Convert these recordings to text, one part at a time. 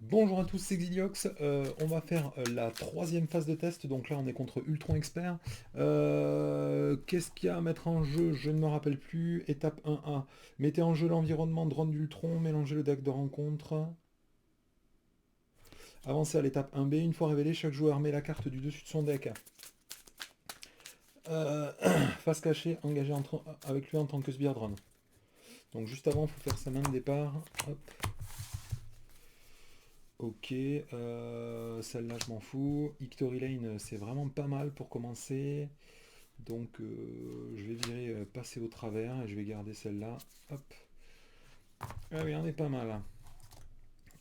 Bonjour à tous, c'est Xiliox. On va faire la troisième phase de test. Donc là, on est contre Ultron Expert. Qu'est-ce qu'il y a à mettre en jeu? Je ne me rappelle plus. Étape 1A. Mettez en jeu l'environnement drone d'Ultron. Mélangez le deck de rencontre. Avancez à l'étape 1B. Une fois révélé, chaque joueur met la carte du dessus de son deck. Euh, Face cachée, engagé avec lui en tant que sbire drone. Donc juste avant, il faut faire sa main de départ. Hop. Ok, celle-là je m'en fous. Victory Lane, c'est vraiment pas mal pour commencer. Donc je vais virer passer au travers et je vais garder celle-là. Hop. Ah oui, on est pas mal.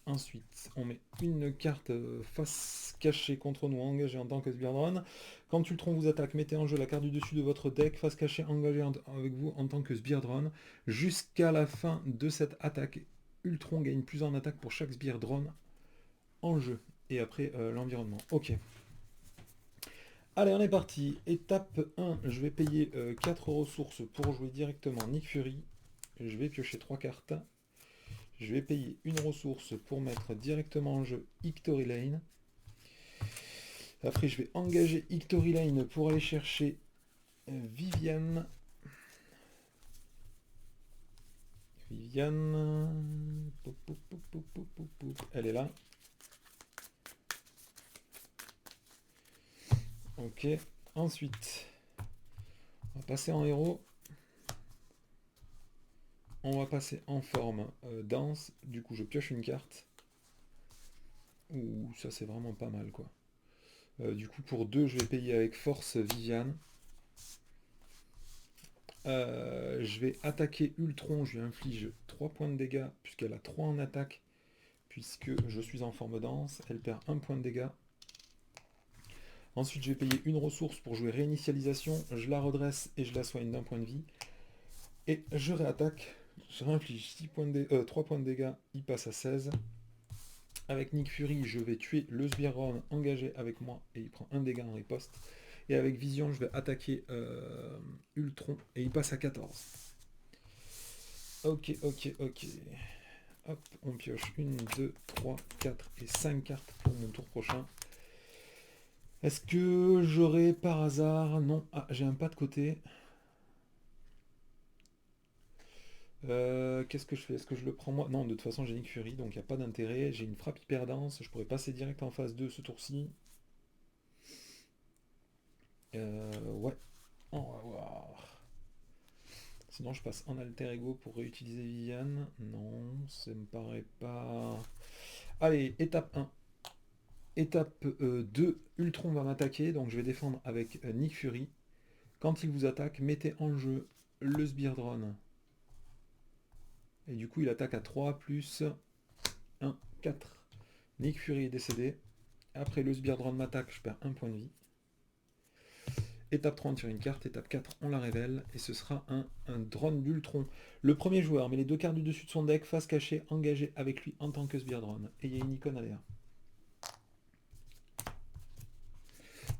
Ensuite, on met une carte face cachée contre nous, engagée en tant que Sbirdron. Quand Ultron vous attaque, mettez en jeu la carte du dessus de votre deck, face cachée engagée avec vous en tant que Sbirdron. Jusqu'à la fin de cette attaque, Ultron gagne plus en attaque pour chaque Sbirdron en jeu. Et après, l'environnement. Ok. Allez, on est parti. Étape 1, je vais payer 4 ressources pour jouer directement Nick Fury. Je vais piocher 3 cartes. Je vais payer une ressource pour mettre directement en jeu Victory Lane. Après, je vais engager Victory Lane pour aller chercher Viviane. Viviane. Elle est là. Ok. Ensuite, on va passer en héros. On va passer en forme danse. Du coup, je pioche une carte. Ouh, ça c'est vraiment pas mal quoi. Du coup, pour 2, je vais payer avec force Viviane. Je vais attaquer Ultron, je lui inflige 3 points de dégâts, puisqu'elle a 3 en attaque, puisque je suis en forme dense. Elle perd 1 point de dégâts. Ensuite, je vais payer une ressource pour jouer réinitialisation. Je la redresse et je la soigne d'un point de vie. Et je réattaque. Je réinflige 3 points de dégâts. Il passe à 16. Avec Nick Fury, je vais tuer le Sbirron engagé avec moi et il prend un dégât en riposte. Et avec Vision, je vais attaquer Ultron et il passe à 14. Ok, ok, ok. Hop, on pioche 1, 2, 3, 4 et 5 cartes pour mon tour prochain. Est-ce que j'aurai par hasard... Non, ah, j'ai un pas de côté. Qu'est-ce que je fais? Est-ce que je le prends moi? Non, de toute façon j'ai Nick Fury, donc il n'y a pas d'intérêt. J'ai une frappe hyper dense, je pourrais passer direct en phase 2 ce tour-ci. Ouais, on va voir. Sinon, je passe en alter ego pour réutiliser Viviane. Non, ça me paraît pas. Allez, étape 1. Étape 2, Ultron va m'attaquer, donc je vais défendre avec Nick Fury. Quand il vous attaque, mettez en jeu le Sbire Drone. Et du coup, il attaque à 3 plus 1, 4. Nick Fury est décédé. Après, le Sbire Drone m'attaque, je perds 1 point de vie. Étape 3, on tire une carte. Étape 4, on la révèle. Et ce sera un drone d'Ultron. Le premier joueur met les 2 cartes du dessus de son deck, face cachée, engagé avec lui en tant que sbire drone. Et il y a une icône aléa.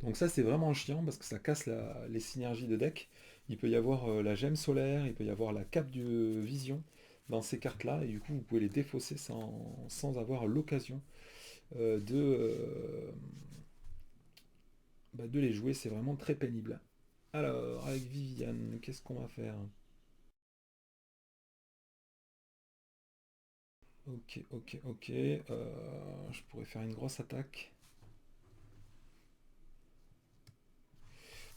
Donc ça, c'est vraiment chiant parce que ça casse les synergies de deck. Il peut y avoir la gemme solaire, il peut y avoir la cape de vision dans ces cartes-là. Et du coup, vous pouvez les défausser sans avoir l'occasion de les jouer. C'est vraiment très pénible. Alors, avec Viviane, qu'est-ce qu'on va faire? Ok, ok, ok. Je pourrais faire une grosse attaque.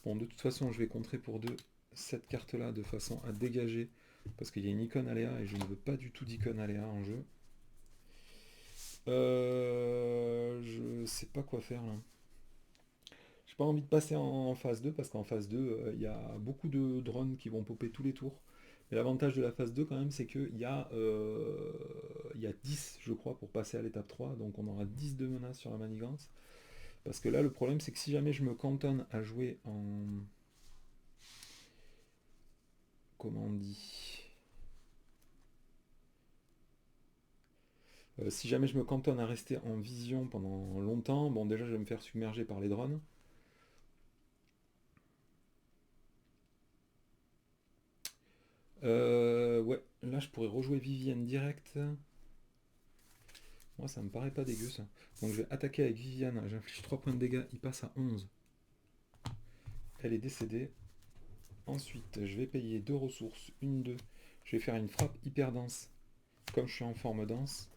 Bon, de toute façon, je vais contrer pour 2 cette carte-là de façon à dégager. Parce qu'il y a une icône aléa et je ne veux pas du tout d'icône aléa en jeu. Je sais pas quoi faire là. J'ai pas envie de passer en phase 2 parce qu'en phase 2, il y a beaucoup de drones qui vont popper tous les tours. Mais l'avantage de la phase 2 quand même, c'est qu'il y a 10, je crois, pour passer à l'étape 3. Donc on aura 10 de menaces sur la manigance. Parce que là, le problème, c'est que si jamais je me cantonne à jouer en... Comment on dit? Si jamais je me cantonne à rester en vision pendant longtemps, bon déjà je vais me faire submerger par les drones. Ouais, là je pourrais rejouer Vivienne direct. Moi, ça me paraît pas dégueu ça. Donc je vais attaquer avec Viviane, j'inflige 3 points de dégâts, il passe à 11. Elle est décédée. Ensuite, je vais payer 2 ressources, une, 2. Je vais faire une frappe hyper dense. Comme je suis en forme dense,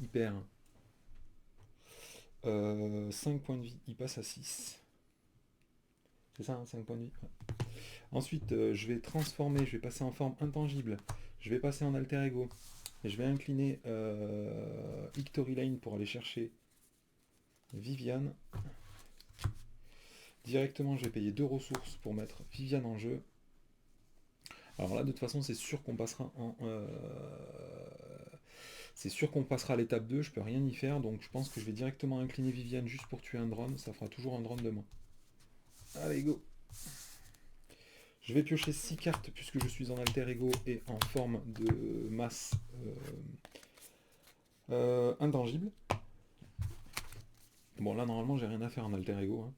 hyper. 5 points de vie, il passe à 6. C'est ça, hein, 5 points de vie. Ouais. Ensuite, je vais transformer, je vais passer en forme intangible. Je vais passer en alter ego. Et je vais incliner Hictory Lane pour aller chercher Viviane. Directement, je vais payer 2 ressources pour mettre Viviane en jeu. Alors là, de toute façon, c'est sûr qu'on passera en... c'est sûr qu'on passera à l'étape 2, je peux rien y faire, donc je pense que je vais directement incliner Viviane juste pour tuer un drone, ça fera toujours un drone de moins. Allez, go. Je vais piocher 6 cartes puisque je suis en alter ego et en forme de masse intangible. Bon, là, normalement, j'ai rien à faire en alter ego. Hein.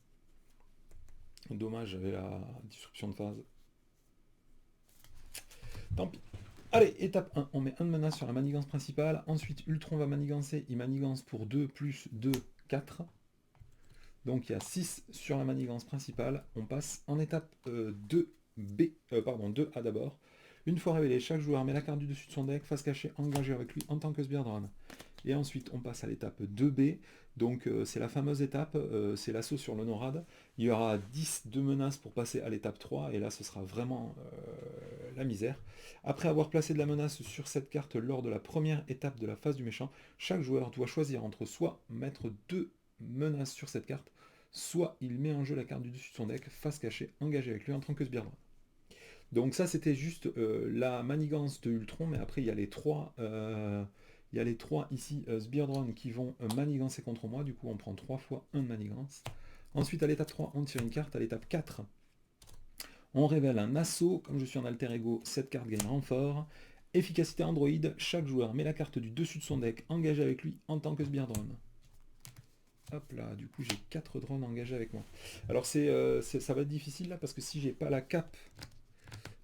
Dommage, j'avais la disruption de phase. Tant pis. Allez, étape 1, on met un de menace sur la manigance principale. Ensuite, Ultron va manigancer. Il manigance pour 2 plus 2, 4. Donc il y a 6 sur la manigance principale. On passe en étape 2B, pardon, 2A d'abord. Une fois révélé, chaque joueur met la carte du dessus de son deck, face cachée, engagé avec lui en tant que Sbirdron. Et ensuite, on passe à l'étape 2B. Donc c'est la fameuse étape, c'est l'assaut sur l'honorade. Il y aura 10 de menaces pour passer à l'étape 3, et là ce sera vraiment la misère. Après avoir placé de la menace sur cette carte lors de la première étape de la phase du méchant, chaque joueur doit choisir entre soit mettre 2 menaces sur cette carte, soit il met en jeu la carte du dessus de son deck, face cachée, engagé avec lui en tant que Sbirdron. Donc ça c'était juste la manigance de Ultron, mais après il y a les trois ici Sbirdron qui vont manigancer contre moi, du coup on prend 3 fois 1 de manigance. Ensuite à l'étape 3 on tire une carte, à l'étape 4 on révèle un assaut, comme je suis en alter ego, cette carte gagne renfort. Efficacité Android, chaque joueur met la carte du dessus de son deck engagé avec lui en tant que Sbirdron. Hop là, du coup j'ai 4 drones engagés avec moi. Alors ça va être difficile là parce que si j'ai pas la cape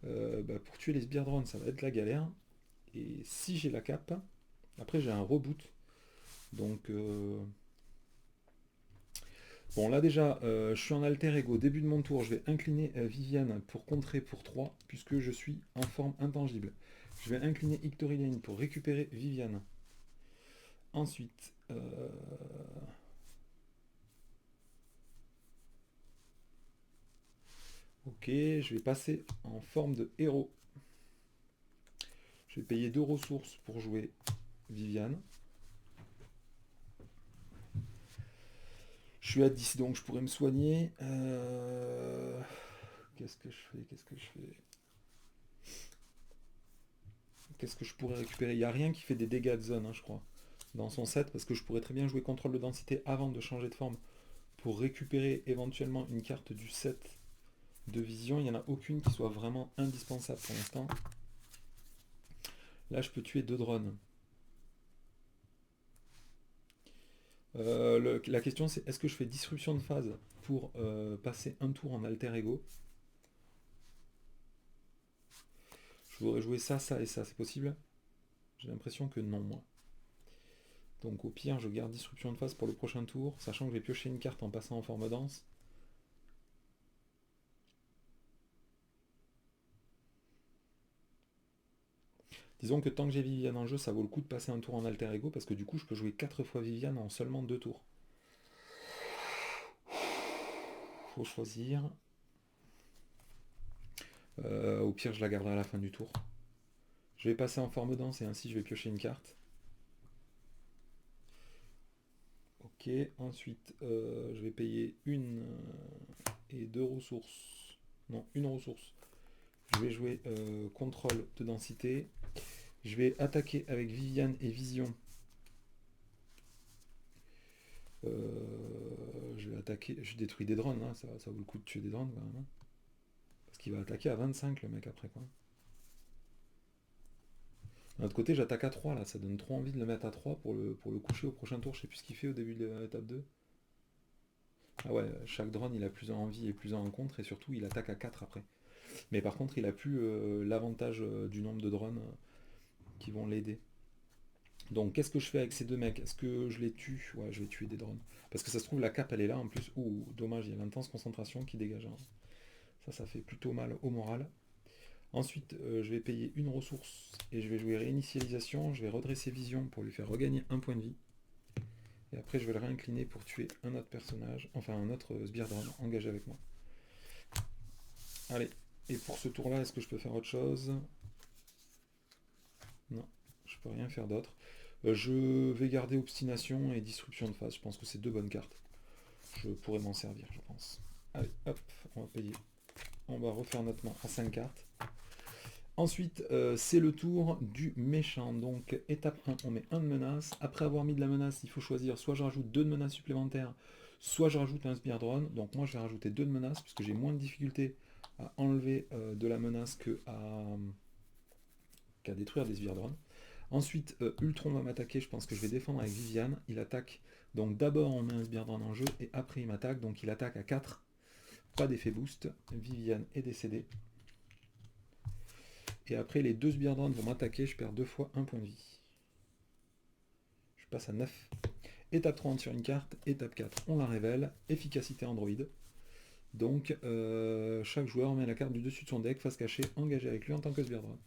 pour tuer les Sbirdrons, ça va être la galère. Et si j'ai la cape, après j'ai un reboot. Donc bon là déjà, je suis en alter ego. Début de mon tour, je vais incliner Viviane pour contrer pour 3, puisque je suis en forme intangible. Je vais incliner Hictory Lane pour récupérer Viviane. Ensuite, ok, je vais passer en forme de héros. Je vais payer 2 ressources pour jouer Viviane. Je suis à 10, donc je pourrais me soigner. Qu'est-ce que je fais Qu'est-ce que je pourrais récupérer? Il n'y a rien qui fait des dégâts de zone, hein, je crois, dans son set, parce que je pourrais très bien jouer contrôle de densité avant de changer de forme pour récupérer éventuellement une carte du set de vision. Il n'y en a aucune qui soit vraiment indispensable pour l'instant. Là, je peux tuer 2 drones. La question c'est, est-ce que je fais disruption de phase pour passer un tour en alter ego? Je voudrais jouer ça, ça et ça, c'est possible? J'ai l'impression que non, moi. Donc au pire, je garde disruption de phase pour le prochain tour, sachant que je vais piocher une carte en passant en forme dense. Disons que tant que j'ai Viviane en jeu, ça vaut le coup de passer un tour en alter ego, parce que du coup, je peux jouer 4 fois Viviane en seulement 2 tours. Faut choisir. Au pire, je la garderai à la fin du tour. Je vais passer en forme dense et ainsi je vais piocher une carte. Ok, ensuite je vais payer 1 et 2 ressources. Non, une ressource. Je vais jouer contrôle de densité. Je vais attaquer avec Viviane et Vision. Je vais attaquer. Je détruis des drones, hein, ça vaut le coup de tuer des drones quand même. Hein. Parce qu'il va attaquer à 25 le mec après quoi. D'un autre côté, j'attaque à 3 là, ça donne trop envie de le mettre à 3 pour le coucher au prochain tour. Je sais plus ce qu'il fait au début de l'étape 2. Ah ouais, chaque drone il a plus en vie et plus en contre, et surtout il attaque à 4 après. Mais par contre, il a plus l'avantage du nombre de drones qui vont l'aider. Donc qu'est-ce que je fais avec ces deux mecs? Est-ce que je les tue? Ouais, je vais tuer des drones. Parce que ça se trouve, la cape, elle est là en plus. Ouh, dommage, il y a l'intense concentration qui dégage, hein. Ça fait plutôt mal au moral. Ensuite, je vais payer une ressource et je vais jouer réinitialisation. Je vais redresser vision pour lui faire regagner un point de vie. Et après, je vais le réincliner pour tuer un autre personnage, enfin un autre sbire drone engagé avec moi. Allez, et pour ce tour-là, est-ce que je peux faire autre chose? Non, je peux rien faire d'autre. Je vais garder obstination et disruption de phase. Je pense que c'est deux bonnes cartes. Je pourrais m'en servir, je pense. Allez, hop, on va payer. On va refaire notre main à 5 cartes. Ensuite, c'est le tour du méchant. Donc, étape 1, on met 1 de menace. Après avoir mis de la menace, il faut choisir soit je rajoute 2 de menace supplémentaires, soit je rajoute un sbire drone. Donc moi, je vais rajouter 2 de menace, puisque j'ai moins de difficulté à enlever de la menace qu'à détruire des sbires drones. Ensuite, Ultron va m'attaquer, je pense que je vais défendre avec Viviane. Il attaque, donc d'abord on met un sbire drone en jeu, et après il m'attaque, donc il attaque à 4. Pas d'effet boost. Viviane est décédée. Et après, les deux sbires drones vont m'attaquer, je perds 2 fois 1 point de vie. Je passe à 9. Étape 30 sur une carte, étape 4, on la révèle. Efficacité Android. Donc, chaque joueur met la carte du dessus de son deck, face cachée, engagé avec lui en tant que sbire drone.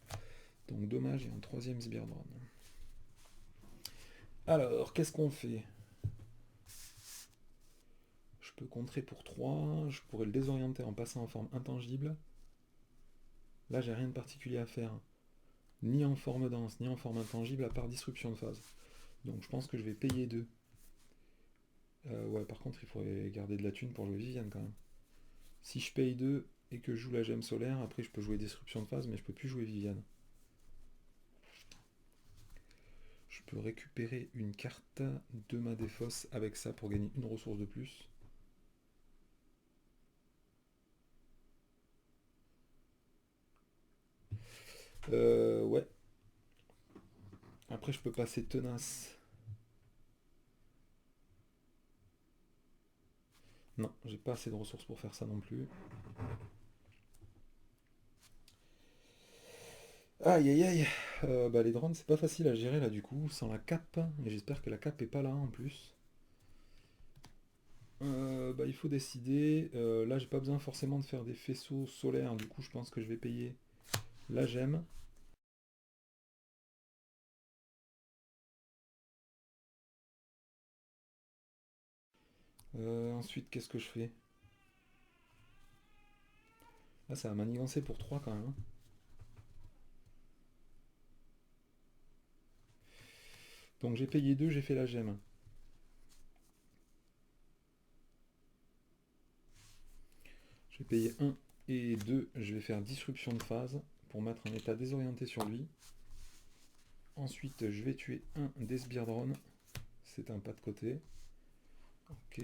Donc, dommage, il y a un troisième sbire drone. Alors, qu'est-ce qu'on fait? Je peux contrer pour 3, je pourrais le désorienter en passant en forme intangible. Là, j'ai rien de particulier à faire, ni en forme dense, ni en forme intangible, à part disruption de phase. Donc je pense que je vais payer 2. Ouais, par contre, il faudrait garder de la thune pour jouer Viviane quand même. Si je paye 2 et que je joue la gemme solaire, après je peux jouer disruption de phase, mais je peux plus jouer Viviane. Je peux récupérer une carte de ma défausse avec ça pour gagner une ressource de plus. Ouais. Après, je peux passer tenace. Non, j'ai pas assez de ressources pour faire ça non plus. Aïe aïe aïe. Bah, les drones, c'est pas facile à gérer là du coup, sans la cape. Et j'espère que la cape est pas là en plus. Bah, il faut décider. Là, j'ai pas besoin forcément de faire des faisceaux solaires. Du coup, je pense que je vais payer la gemme. Ensuite, qu'est-ce que je fais? Là, ça va manigancer pour 3 quand même, hein. Donc j'ai payé 2, j'ai fait la gemme. J'ai payé 1 et 2, je vais faire disruption de phase pour mettre un état désorienté sur lui. Ensuite, je vais tuer un des sbires drones. C'est un pas de côté. Ok.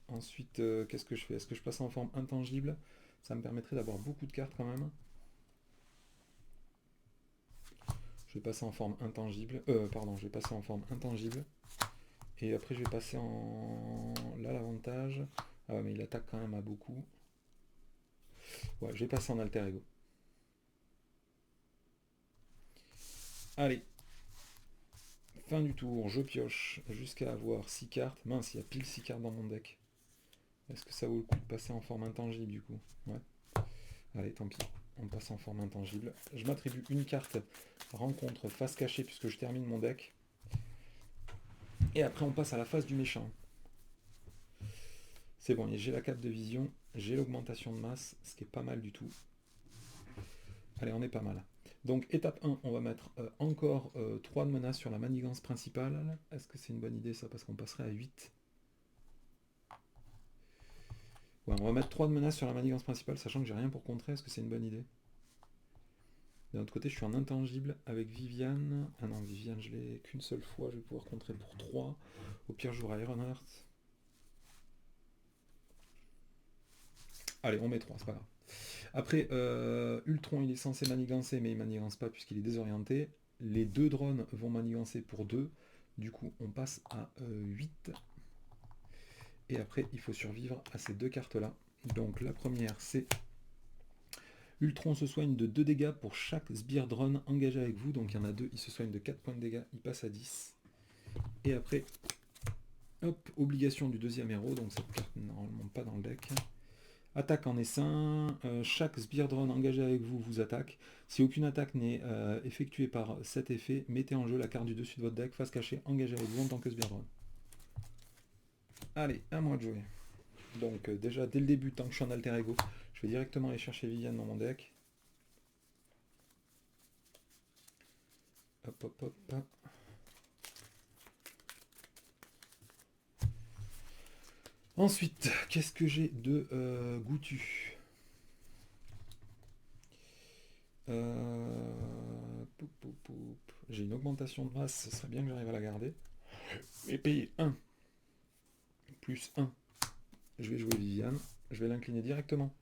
Ensuite, qu'est-ce que je fais? Est-ce que je passe en forme intangible? Ça me permettrait d'avoir beaucoup de cartes quand même. Je vais passer en forme intangible. Pardon, je vais passer en forme intangible. Et après, je vais passer en... Là, l'avantage... Ah ouais, mais il attaque quand même à beaucoup. Ouais, je vais passer en alter ego. Allez. Fin du tour, je pioche jusqu'à avoir 6 cartes. Mince, il y a pile 6 cartes dans mon deck. Est-ce que ça vaut le coup de passer en forme intangible du coup? Ouais. Allez, tant pis. On passe en forme intangible. Je m'attribue une carte rencontre face cachée puisque je termine mon deck. Et après, on passe à la phase du méchant. C'est bon, j'ai la cape de vision, j'ai l'augmentation de masse, ce qui est pas mal du tout. Allez, on est pas mal. Donc, étape 1, on va mettre encore 3 de menaces sur la manigance principale. Est-ce que c'est une bonne idée ça? Parce qu'on passerait à 8. Ouais, on va mettre 3 de menaces sur la manigance principale, sachant que j'ai rien pour contrer. Est-ce que c'est une bonne idée? D'un autre côté, je suis en intangible avec Viviane. Ah non, Viviane, je l'ai qu'une seule fois. Je vais pouvoir contrer pour 3. Au pire, je jouerai Ironheart. Allez, on met 3, c'est pas grave. Après, Ultron, il est censé manigancer, mais il manigance pas puisqu'il est désorienté. Les deux drones vont manigancer pour 2. Du coup, on passe à 8. Et après, il faut survivre à ces deux cartes-là. Donc, la première, c'est Ultron se soigne de 2 dégâts pour chaque sbire drone engagé avec vous. Donc, il y en a 2, il se soigne de 4 points de dégâts, il passe à 10. Et après, hop, obligation du deuxième héros, donc cette carte n'est normalement pas dans le deck. Attaque en essaim, chaque Sbire Drone engagé avec vous vous attaque. Si aucune attaque n'est effectuée par cet effet, mettez en jeu la carte du dessus de votre deck, face cachée, engagée avec vous en tant que Sbire Drone. Allez, à moi de jouer. Donc déjà, dès le début, tant que je suis en alter ego, je vais directement aller chercher Viviane dans mon deck. Hop, hop, hop. Ensuite, qu'est-ce que j'ai de goûtu? J'ai une augmentation de masse, ce serait bien que j'arrive à la garder. Et payer 1 plus 1. Je vais jouer Viviane. Je vais l'incliner directement.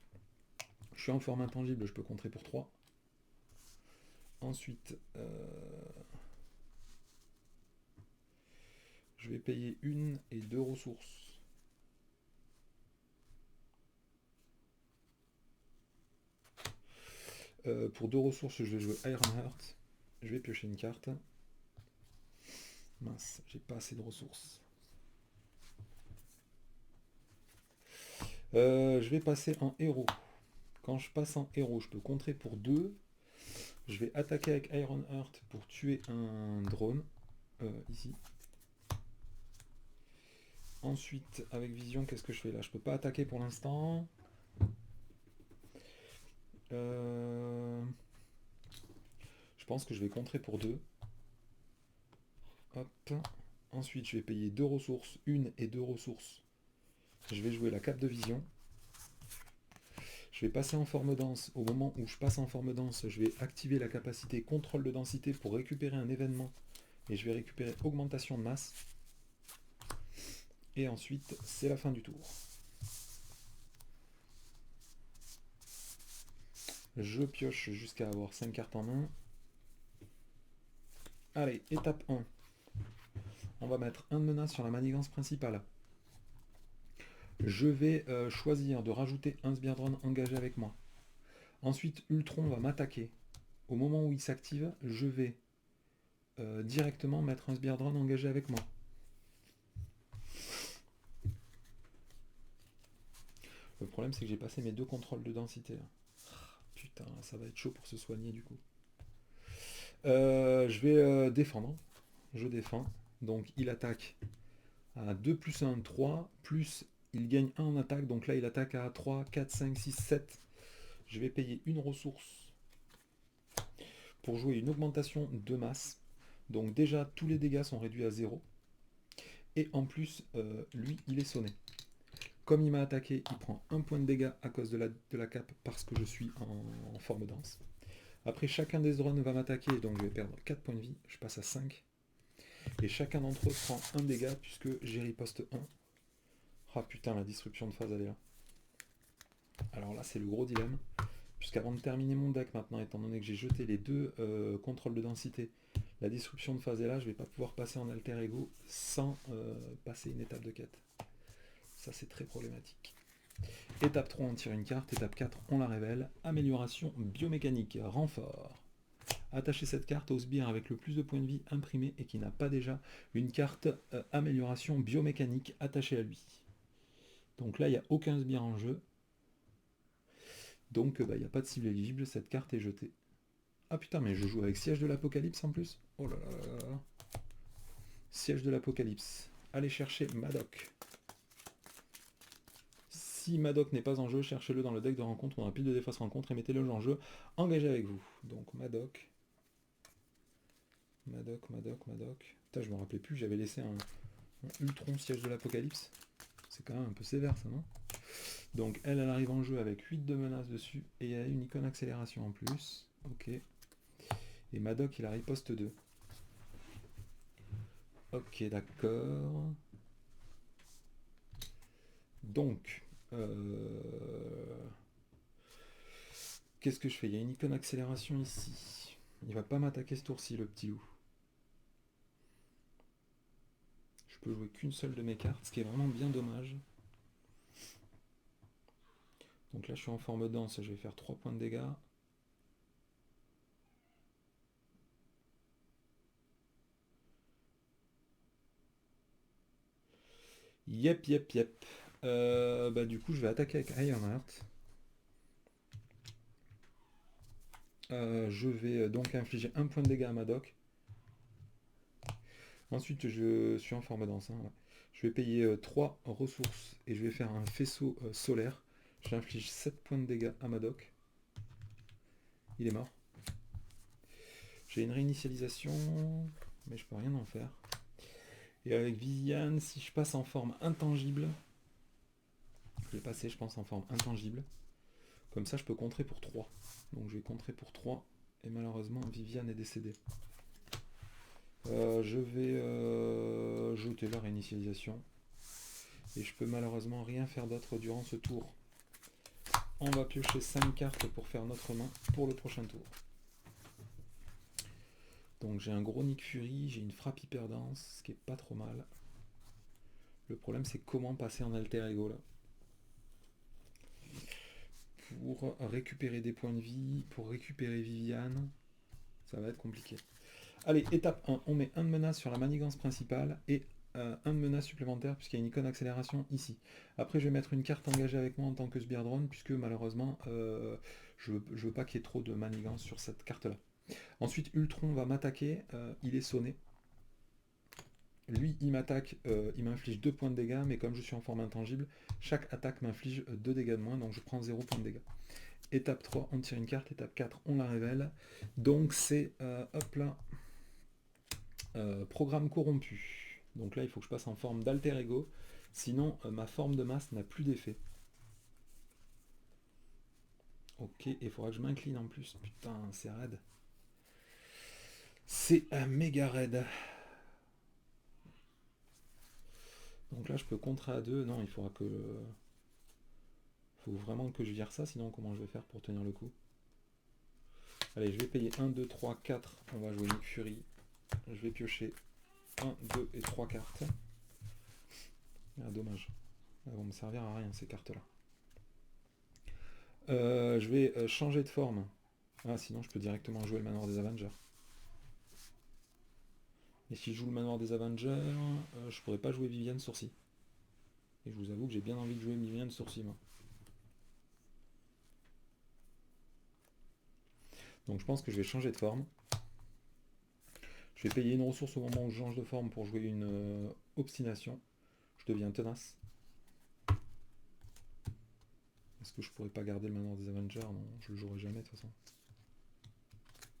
Je suis en forme intangible, je peux contrer pour 3. Ensuite, je vais payer 1 et 2 ressources. Pour 2 ressources, je vais jouer Ironheart. Je vais piocher une carte. Mince, j'ai pas assez de ressources. Je vais passer en héros. Quand je passe en héros, je peux contrer pour 2. Je vais attaquer avec Ironheart pour tuer un drone. Ici. Ensuite, avec vision, qu'est-ce que je fais là? Je peux pas attaquer pour l'instant. Je pense que je vais contrer pour 2. Hop. Ensuite, je vais payer 2 ressources, 1 et 2 ressources. Je vais jouer la cape de vision. Je vais passer en forme dense. Au moment où je passe en forme dense, je vais activer la capacité contrôle de densité pour récupérer un événement. Et je vais récupérer augmentation de masse. Et ensuite, c'est la fin du tour. Je pioche jusqu'à avoir 5 cartes en main. Allez, étape 1. On va mettre 1 de menace sur la manigance principale. Je vais choisir de rajouter un Sbire Drone engagé avec moi. Ensuite, Ultron va m'attaquer. Au moment où il s'active, je vais directement mettre un Sbire Drone engagé avec moi. Le problème, c'est que j'ai passé mes 2 contrôles de densité. Putain, ça va être chaud pour se soigner du coup. Je vais défendre. Je défends. Donc il attaque à 2 plus 1, 3, plus il gagne 1 en attaque. Donc là, il attaque à 3, 4, 5, 6, 7. Je vais payer une ressource pour jouer une augmentation de masse. Donc déjà, tous les dégâts sont réduits à 0. Et en plus, lui, il est sonné. Comme il m'a attaqué, il prend 1 point de dégâts à cause de la cape parce que je suis en forme dense. Après, chacun des drones va m'attaquer, donc je vais perdre 4 points de vie. Je passe à 5. Et chacun d'entre eux prend un dégât puisque j'ai riposte 1. Ah putain, la disruption de phase, elle est là. Alors là, c'est le gros dilemme. Puisqu'avant de terminer mon deck maintenant, étant donné que j'ai jeté les 2 contrôles de densité, la disruption de phase est là, je ne vais pas pouvoir passer en alter ego sans passer une étape de quête. Ça, c'est très problématique. Étape 3, on tire une carte. Étape 4, on la révèle. Amélioration biomécanique. Renfort. Attachez cette carte au sbire avec le plus de points de vie imprimé et qui n'a pas déjà une carte amélioration biomécanique attachée à lui. Donc là, il n'y a aucun sbire en jeu. Donc, il n'y a pas de cible éligible. Cette carte est jetée. Ah putain, mais je joue avec Siège de l'Apocalypse en plus. Oh là là là là. Siège de l'Apocalypse. Allez chercher Madoc. Si Madoc n'est pas en jeu, cherchez-le dans le deck de rencontre ou dans la pile de défense rencontre et mettez-le en jeu. Engagé avec vous. Donc Madoc. Madoc. Putain, je me rappelais plus, j'avais laissé un Ultron Siège de l'Apocalypse. C'est quand même un peu sévère ça, non? Donc elle arrive en jeu avec 8 de menaces dessus et elle a une icône accélération en plus. Ok. Et Madoc, il a riposte 2. Ok, d'accord. Donc, qu'est-ce que je fais? Il y a une icône accélération ici. Il va pas m'attaquer ce tour-ci, le petit loup. Je peux jouer qu'une seule de mes cartes, ce qui est vraiment bien dommage. Donc là, je suis en forme dense, je vais faire 3 points de dégâts. Yep, yep, yep. Bah du coup, je vais attaquer avec Ironheart. Je vais donc infliger un point de dégâts à Madoc. Ensuite, je suis en forme dense, hein, ouais. Je vais payer 3 ressources et je vais faire un faisceau solaire. J'inflige 7 points de dégâts à Madoc. Il est mort. J'ai une réinitialisation, mais je peux rien en faire. Et avec Viviane, si je passe en forme intangible, je vais passer, je pense, en forme intangible. Comme ça, je peux contrer pour 3. Donc je vais contrer pour 3. Et malheureusement, Viviane est décédée. Je vais jeter la réinitialisation. Et je peux malheureusement rien faire d'autre durant ce tour. On va piocher 5 cartes pour faire notre main pour le prochain tour. Donc j'ai un gros Nick Fury, j'ai une frappe hyper dense, ce qui est pas trop mal. Le problème c'est comment passer en alter ego là. Pour récupérer des points de vie, pour récupérer Viviane, ça va être compliqué. Allez, étape 1, on met un de menace sur la manigance principale et un de menace supplémentaire puisqu'il y a une icône accélération ici. Après je vais mettre une carte engagée avec moi en tant que Sbire Drone puisque malheureusement je veux pas qu'il y ait trop de manigance sur cette carte là. Ensuite Ultron va m'attaquer, il est sonné. Lui il m'attaque, il m'inflige 2 points de dégâts, mais comme je suis en forme intangible, chaque attaque m'inflige 2 dégâts de moins, donc je prends 0 points de dégâts. Étape 3, on tire une carte, étape 4, on la révèle. Donc c'est, hop là, programme corrompu. Donc là il faut que je passe en forme d'alter ego, sinon ma forme de masse n'a plus d'effet. Ok, il faudra que je m'incline en plus, putain c'est raide. C'est un méga raide. Donc là je peux contrer à 2, non il faudra que... faut vraiment que je vire ça, sinon comment je vais faire pour tenir le coup? Allez, je vais payer 1, 2, 3, 4, on va jouer Nick Fury. Je vais piocher 1, 2 et 3 cartes. Ah, dommage. Elles vont me servir à rien ces cartes-là. Je vais changer de forme. Ah, sinon je peux directement jouer le manoir des Avengers. Et si je joue le manoir des Avengers, je pourrais pas jouer Viviane Sourcil. Et je vous avoue que j'ai bien envie de jouer Viviane Sourcil, moi. Donc je pense que je vais changer de forme. Je vais payer une ressource au moment où je change de forme pour jouer une obstination. Je deviens tenace. Est-ce que je pourrais pas garder le manoir des Avengers? Non, je le jouerai jamais de toute façon.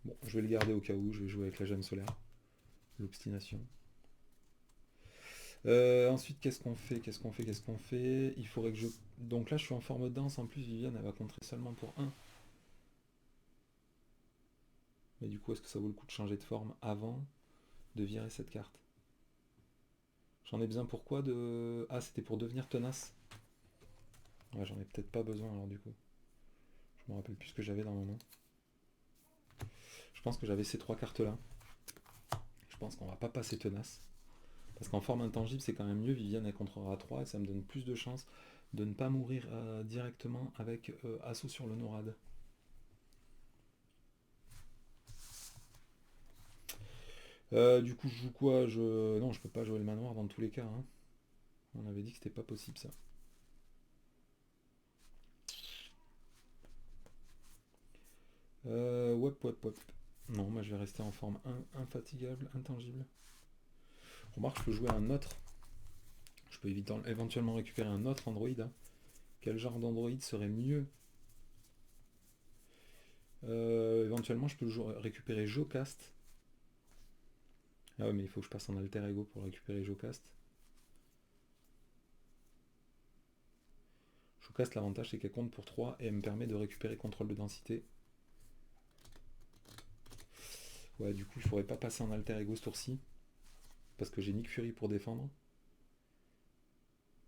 Bon, je vais le garder au cas où, je vais jouer avec la gemme solaire. L'obstination. Ensuite, qu'est-ce qu'on fait? Il faudrait que je... Donc là, je suis en forme dense. En plus, Viviane, elle va contrer seulement pour 1. Mais du coup, est-ce que ça vaut le coup de changer de forme avant de virer cette carte? J'en ai besoin pour quoi de... Ah, c'était pour devenir tenace. Ouais, j'en ai peut-être pas besoin alors du coup. Je me rappelle plus ce que j'avais dans ma main. Je pense que j'avais ces 3 cartes-là. Je pense qu'on va pas passer tenace. Parce qu'en forme intangible, c'est quand même mieux. Viviane, elle contrera 3 et ça me donne plus de chances de ne pas mourir directement avec assaut sur le NORAD. Du coup, je joue quoi? Non, je peux pas jouer le manoir dans tous les cas, hein. On avait dit que c'était pas possible ça. Wop, wop, wop. Non, moi je vais rester en forme infatigable, intangible. Remarque, je peux jouer un autre. Je peux éventuellement récupérer un autre android, hein. Quel genre d'android serait mieux? Éventuellement, je peux récupérer Jocast. Ah ouais, mais il faut que je passe en alter ego pour récupérer Jocast. Jocast, l'avantage c'est qu'elle compte pour 3 et elle me permet de récupérer contrôle de densité. Ouais, du coup, il faudrait pas passer en alter ego ce tour-ci. Parce que j'ai Nick Fury pour défendre.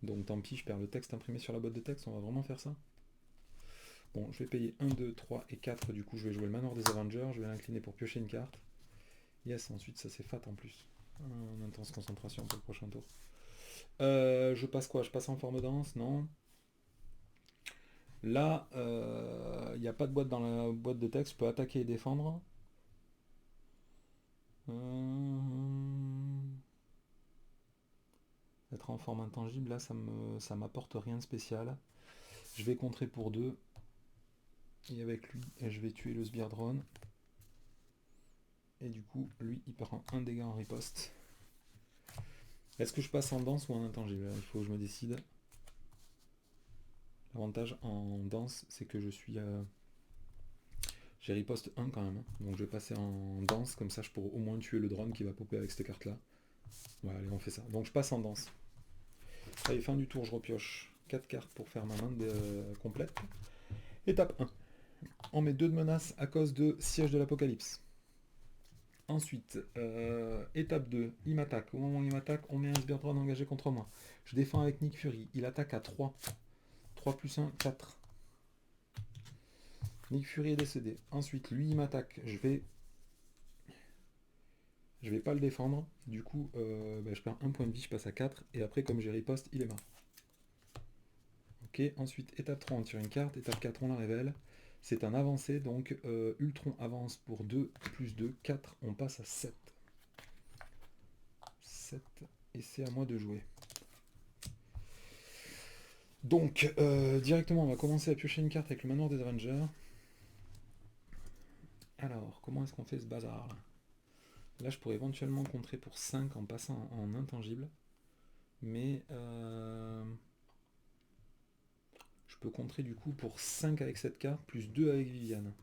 Donc tant pis, je perds le texte imprimé sur la boîte de texte. On va vraiment faire ça? Bon, je vais payer 1, 2, 3 et 4. Du coup, je vais jouer le manoir des Avengers. Je vais l'incliner pour piocher une carte. Yes, ensuite ça c'est fat en plus. En intense concentration pour le prochain tour. Je passe quoi? Je passe en forme dense? Non. Là, il n'y a pas de boîte dans la boîte de texte. Je peux attaquer et défendre. Être en forme intangible, là, ça m'apporte rien de spécial. Je vais contrer pour 2. Et avec lui, je vais tuer le Sbire Drone. Et du coup, lui, il prend un dégât en riposte. Est-ce que je passe en danse ou en intangible? Il faut que je me décide. L'avantage en danse, c'est que j'ai riposte 1 quand même. Donc je vais passer en danse, comme ça je pourrai au moins tuer le drone qui va popper avec cette carte-là. Voilà, allez, on fait ça. Donc je passe en danse. Allez, fin du tour, je repioche 4 cartes pour faire ma main complète. Étape 1. On met 2 de menace à cause de Siège de l'Apocalypse. Ensuite, étape 2, il m'attaque. Au moment où il m'attaque, on met un Sbire Drone engagé contre moi. Je défends avec Nick Fury. Il attaque à 3. 3 plus 1, 4. Nick Fury est décédé. Ensuite, lui, il m'attaque. Je vais pas le défendre. Du coup, je perds un point de vie, je passe à 4. Et après, comme j'ai riposte, il est mort. Ok, ensuite, étape 3, on tire une carte. Étape 4, on la révèle. C'est un avancé, donc Ultron avance pour 2, plus 2, 4. On passe à 7. 7. Et c'est à moi de jouer. Donc, directement, on va commencer à piocher une carte avec le manoir des Avengers. Alors, comment est-ce qu'on fait ce bazar là? Là, je pourrais éventuellement contrer pour 5 en passant en intangible. Mais je peux contrer du coup pour 5 avec cette carte, plus 2 avec Viviane.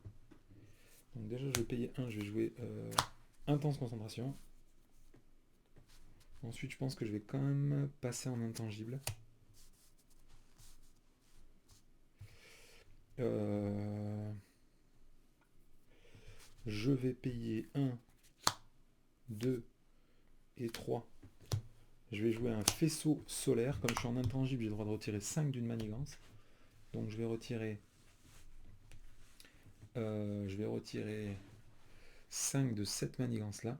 Donc déjà, je vais payer 1, je vais jouer intense concentration. Ensuite, je pense que je vais quand même passer en intangible. Je vais payer 1, 2 et 3. Je vais jouer un faisceau solaire. Comme je suis en intangible, j'ai le droit de retirer 5 d'une manigance. Donc je vais retirer 5 de cette manigance là.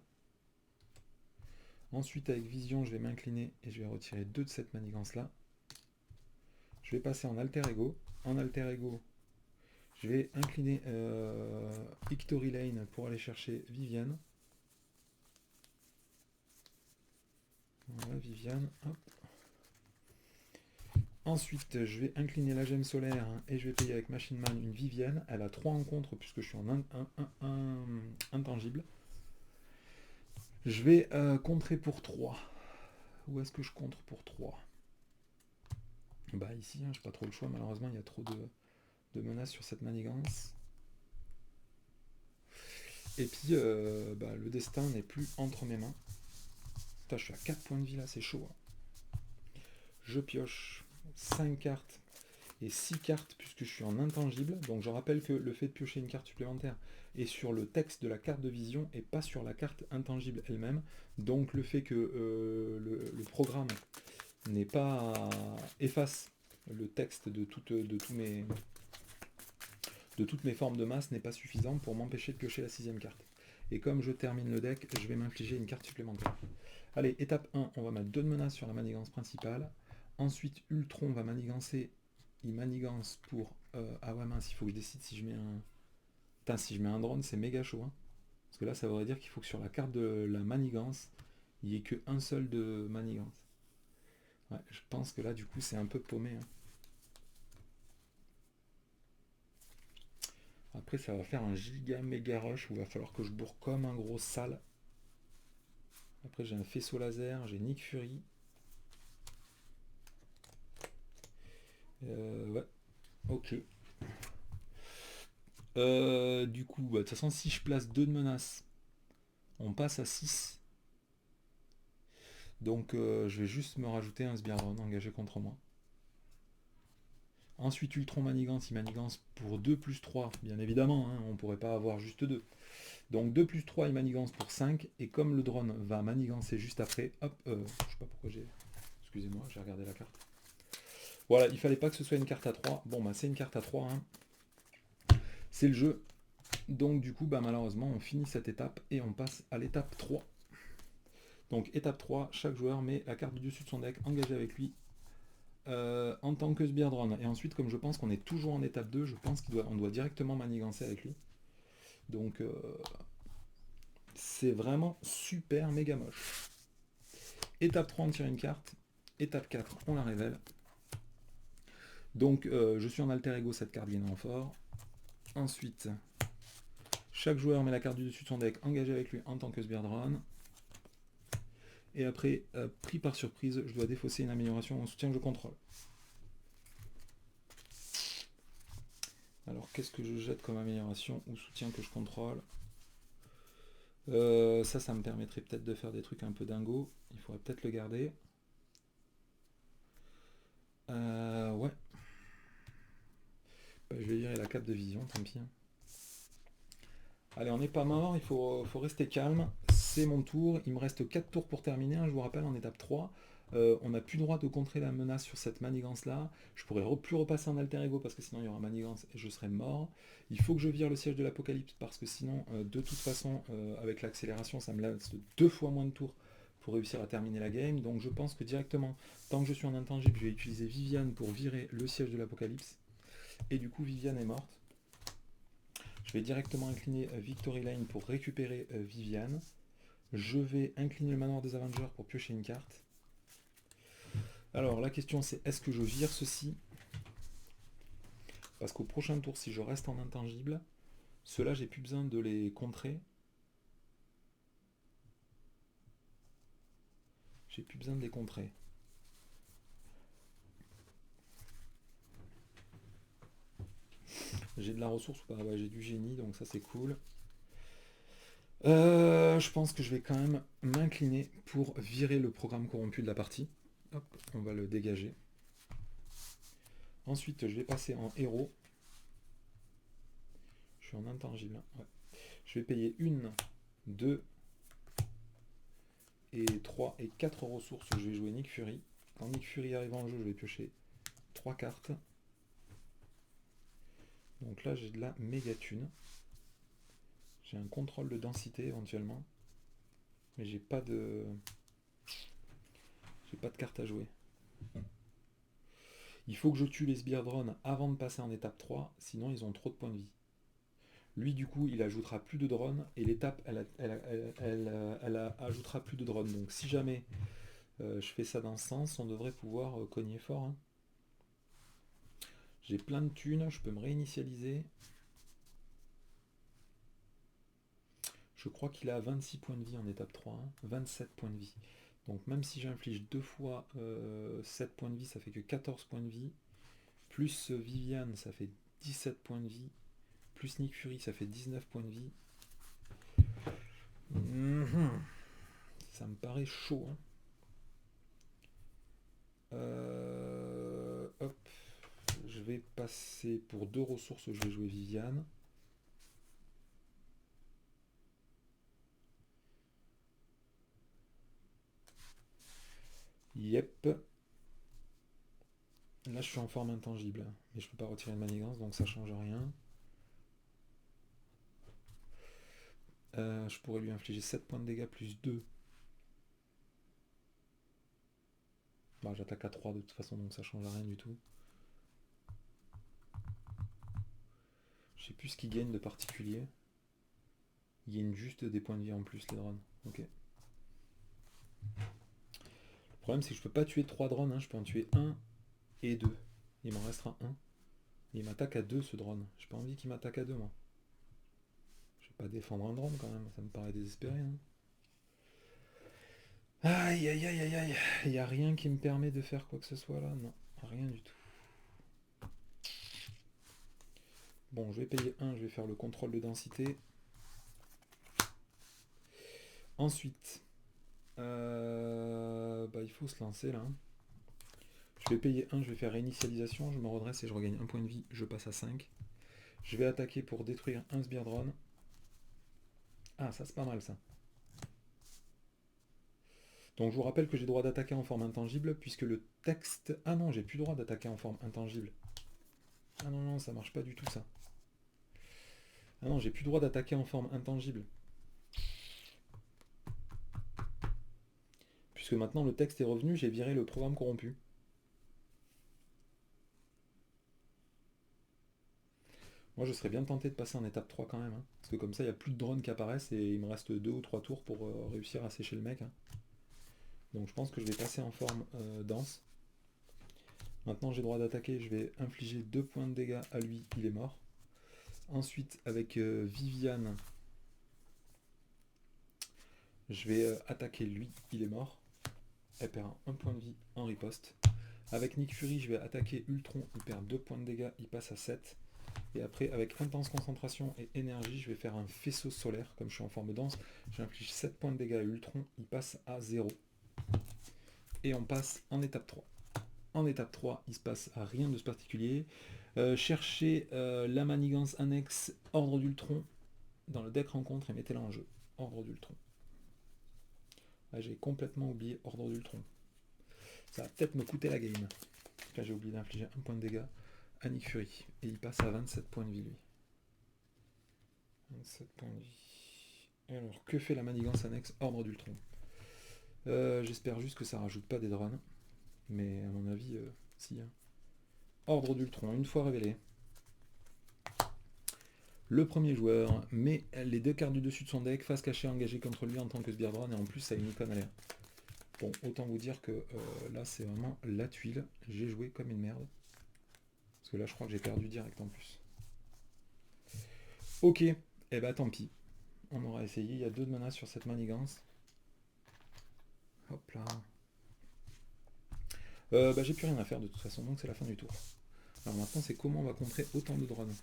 Ensuite avec vision, je vais m'incliner et je vais retirer 2 de cette manigance là. Je vais passer en alter ego. En alter ego, je vais incliner Victory Lane pour aller chercher Viviane. Voilà, Viviane. Hop. Ensuite, je vais incliner la gemme solaire et je vais payer avec Machine Man une Viviane. Elle a 3 en contre puisque je suis en intangible. Je vais contrer pour 3. Où est-ce que je contre pour 3? Bah ici, hein, j'ai pas trop le choix, malheureusement, il y a trop de menaces sur cette manigance. Et puis, le destin n'est plus entre mes mains. Putain, je suis à 4 points de vie là, c'est chaud. Hein. Je pioche 5 cartes et 6 cartes puisque je suis en intangible. Donc je rappelle que le fait de piocher une carte supplémentaire est sur le texte de la carte de vision et pas sur la carte intangible elle-même. Donc le fait que le programme n'est pas efface le texte de toutes mes formes de masse n'est pas suffisant pour m'empêcher de piocher la 6ème carte. Et comme je termine le deck, je vais m'infliger une carte supplémentaire. Allez, étape 1, on va mettre 2 de menaces sur la manigance principale. Ensuite, Ultron va manigancer. Il manigance pour... ah ouais mince, il faut que je décide si je mets un... Putain, si je mets un drone, c'est méga chaud. Hein. Parce que là, ça voudrait dire qu'il faut que sur la carte de la manigance, il n'y ait qu'un seul de manigance. Ouais, je pense que là, du coup, c'est un peu paumé. Hein. Après, ça va faire un giga méga rush où il va falloir que je bourre comme un gros sale. Après, j'ai un faisceau laser, j'ai Nick Fury. Ouais, ok. Du coup, de toute façon, si je place 2 de menaces, on passe à 6. Donc, je vais juste me rajouter un Sbire Drone engagé contre moi. Ensuite, Ultron manigance, il manigance pour 2 plus 3, bien évidemment, hein, on ne pourrait pas avoir juste 2. Donc 2 plus 3, il manigance pour 5, et comme le drone va manigancer juste après, hop, je sais pas pourquoi j'ai... Excusez-moi, j'ai regardé la carte. Voilà, il fallait pas que ce soit une carte à 3. Bon, bah c'est une carte à 3, hein. C'est le jeu. Donc du coup, malheureusement, on finit cette étape, et on passe à l'étape 3. Donc étape 3, chaque joueur met la carte du dessus de son deck, engagée avec lui, en tant que Sbire Drone. Et ensuite, comme je pense qu'on est toujours en étape 2, je pense qu'on doit directement manigancer avec lui. Donc, c'est vraiment super méga moche. Étape 3, on tire une carte. Étape 4, on la révèle. Donc je suis en alter ego, cette carte gagne renfort. Ensuite, chaque joueur met la carte du dessus de son deck engagé avec lui en tant que sbire drone. Et après, pris par surprise, je dois défausser une amélioration en soutien que je contrôle. Alors qu'est-ce que je jette comme amélioration ou soutien que je contrôle? Ça me permettrait peut-être de faire des trucs un peu dingos. Il faudrait peut-être le garder. Ouais. Bah, je vais virer la cape de vision, tant pis. Allez, on n'est pas mort, il faut rester calme. C'est mon tour, il me reste 4 tours pour terminer, hein, je vous rappelle, en étape 3. On n'a plus le droit de contrer la menace sur cette manigance là. Je pourrais plus repasser en alter ego parce que sinon il y aura manigance et je serai mort. Il faut que je vire le siège de l'apocalypse parce que sinon, de toute façon, avec l'accélération, ça me laisse 2 fois moins de tours pour réussir à terminer la game. Donc je pense que directement, tant que je suis en intangible, je vais utiliser Viviane pour virer le siège de l'apocalypse. Et du coup, Viviane est morte. Je vais directement incliner Victory Lane pour récupérer Viviane. Je vais incliner le manoir des Avengers pour piocher une carte. Alors la question c'est, est-ce que je vire ceci? Parce qu'au prochain tour, si je reste en intangible, ceux-là j'ai plus besoin de les contrer. J'ai plus besoin de les contrer. J'ai de la ressource ou pas? Ouais, j'ai du génie, donc ça c'est cool. Je pense que je vais quand même m'incliner pour virer le programme corrompu de la partie. Hop, on va le dégager. Ensuite, je vais passer en héros. Je suis en intangible. Ouais. Je vais payer 1, 2 et 3 et 4 ressources. Je vais jouer Nick Fury. Quand Nick Fury arrive en jeu, je vais piocher 3 cartes. Donc là, j'ai de la méga thune. J'ai un contrôle de densité éventuellement. Mais j'ai pas de carte à jouer. Il faut que je tue les sbire drones avant de passer en étape 3, sinon ils ont trop de points de vie. Lui, du coup, il ajoutera plus de drones et l'étape, elle ajoutera plus de drones. Donc, si jamais je fais ça dans ce sens, on devrait pouvoir cogner fort. Hein. J'ai plein de thunes, je peux me réinitialiser. Je crois qu'il a 26 points de vie en étape 3, hein, 27 points de vie. Donc, même si j'inflige 2 fois 7 points de vie, ça fait que 14 points de vie. Plus Viviane, ça fait 17 points de vie. Plus Nick Fury, ça fait 19 points de vie. Ça me paraît chaud. Hein. Hop. Je vais passer pour 2 ressources, je vais jouer Viviane. Yep. Là je suis en forme intangible, mais je peux pas retirer une manigance, donc ça change rien. Je pourrais lui infliger 7 points de dégâts plus 2. Bah, j'attaque à 3 de toute façon, donc ça change rien du tout. Je sais plus ce qu'ils gagnent de particulier. Ils gagnent juste des points de vie en plus, les drones. Ok. Le problème, c'est que je peux pas tuer 3 drones, hein. Je peux en tuer 1 et 2. Il m'en restera 1. Il m'attaque à 2 ce drone. J'ai pas envie qu'il m'attaque à 2, moi. Je vais pas défendre un drone quand même, ça me paraît désespéré. Hein. Aïe aïe aïe aïe aïe. Il n'y a rien qui me permet de faire quoi que ce soit là. Non, rien du tout. Bon, je vais payer 1, je vais faire le contrôle de densité. Ensuite, il faut se lancer là. Je vais payer 1, je vais faire réinitialisation, je me redresse et je regagne 1 point de vie, je passe à 5. Je vais attaquer pour détruire un sbire drone. Ah, ça c'est pas mal ça. Donc je vous rappelle que j'ai droit d'attaquer en forme intangible puisque le texte... Ah non, j'ai plus droit d'attaquer en forme intangible. Ah non, non, ça marche pas du tout ça. Ah non, j'ai plus droit d'attaquer en forme intangible. Puisque maintenant le texte est revenu, j'ai viré le programme corrompu. Moi je serais bien tenté de passer en étape 3 quand même. Hein, parce que comme ça il n'y a plus de drones qui apparaissent et il me reste 2 ou 3 tours pour réussir à sécher le mec. Hein. Donc je pense que je vais passer en forme dense. Maintenant j'ai droit d'attaquer, je vais infliger 2 points de dégâts à lui, il est mort. Ensuite avec Viviane, je vais attaquer lui, il est mort. Elle perd un point de vie en riposte. Avec Nick Fury, je vais attaquer Ultron, il perd 2 points de dégâts, il passe à 7. Et après, avec intense concentration et énergie, je vais faire un faisceau solaire, comme je suis en forme dense. J'inflige 7 points de dégâts à Ultron, il passe à 0. Et on passe en étape 3. En étape 3, il se passe rien de particulier. Cherchez la manigance annexe Ordre d'Ultron dans le deck rencontre et mettez-la en jeu. Ordre d'Ultron. Là, j'ai complètement oublié Ordre d'Ultron. Ça va peut-être me coûter la game. Là, j'ai oublié d'infliger un point de dégâts à Nick Fury. Et il passe à 27 points de vie, lui. 27 points de vie. Alors, que fait la manigance annexe Ordre d'Ultron? J'espère juste que ça rajoute pas des drones. Mais à mon avis, si. Hein. Ordre d'Ultron, une fois révélé. Le premier joueur met les 2 cartes du dessus de son deck, face cachée engagée contre lui en tant que sbire drone, et en plus ça a une icône à l'air. Bon, autant vous dire que là c'est vraiment la tuile. J'ai joué comme une merde. Parce que là je crois que j'ai perdu direct en plus. Ok, et bah tant pis. On aura essayé, il y a 2 de mana sur cette manigance. Hop là. Bah j'ai plus rien à faire de toute façon, donc c'est la fin du tour. Alors maintenant c'est comment on va contrer autant de drones.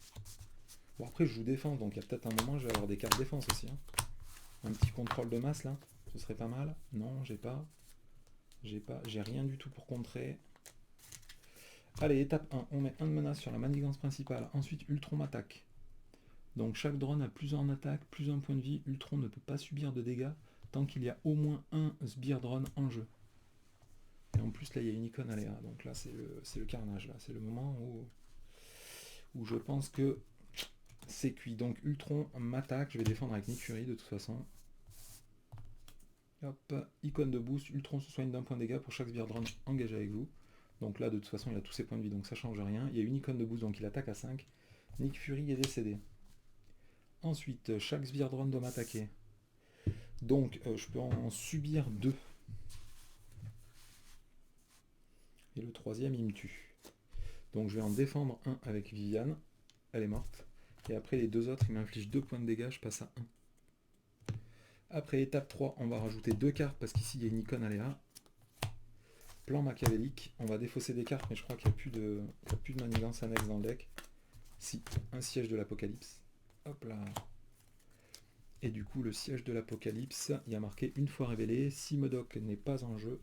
Bon après je joue défense, donc il y a peut-être un moment je vais avoir des cartes défense aussi. Hein. Un petit contrôle de masse là, ce serait pas mal. Non, j'ai pas. J'ai rien du tout pour contrer. Allez, étape 1, on met 1 de menace sur la manigance principale. Ensuite, Ultron m'attaque. Donc chaque drone a plus 1 en attaque, plus 1 point de vie. Ultron ne peut pas subir de dégâts tant qu'il y a au moins un sbire drone en jeu. Et en plus là il y a une icône aléa, donc là c'est le carnage, là c'est le moment où je pense que c'est cuit. Donc Ultron m'attaque, je vais défendre avec Nick Fury de toute façon. Hop, icône de boost, Ultron se soigne d'un point de dégâts pour chaque sbire drone engagé avec vous. Donc là de toute façon il a tous ses points de vie, donc ça change rien. Il y a une icône de boost, donc il attaque à 5. Nick Fury est décédé. Ensuite, chaque sbire drone doit m'attaquer. Donc je peux en subir 2. Et le troisième il me tue. Donc je vais en défendre un avec Viviane. Elle est morte. Et après les 2 autres, ils m'infligent 2 points de dégâts, je passe à 1. Après étape 3, on va rajouter 2 cartes parce qu'ici il y a une icône aléa. Plan machiavélique, on va défausser des cartes, mais je crois qu'il n'y a plus de manigance annexe dans le deck. Si, un siège de l'apocalypse. Hop là. Et du coup, le siège de l'apocalypse, il y a marqué une fois révélé, si Modoc n'est pas en jeu,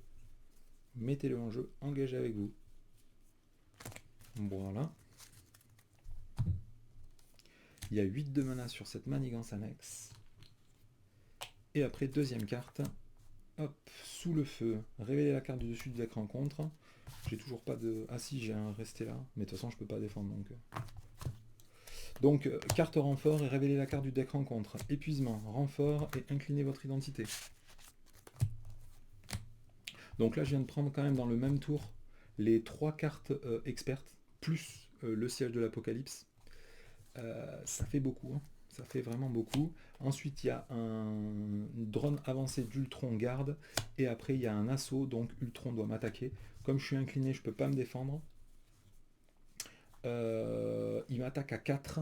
mettez-le en jeu, engagez avec vous. Voilà. Il y a 8 de mana sur cette manigance annexe. Et après, deuxième carte. Hop, sous le feu. Révéler la carte du dessus du deck rencontre. J'ai toujours pas de... Ah si, j'ai un resté là. Mais de toute façon, je peux pas défendre. Donc, carte renfort et révéler la carte du deck rencontre. Épuisement, renfort et incliner votre identité. Donc là, je viens de prendre quand même dans le même tour les 3 cartes expertes, plus le siège de l'apocalypse. Ça fait beaucoup, hein. Ça fait vraiment beaucoup. Ensuite, il y a un drone avancé d'Ultron garde. Et après, il y a un assaut, donc Ultron doit m'attaquer. Comme je suis incliné, je ne peux pas me défendre. Il m'attaque à 4,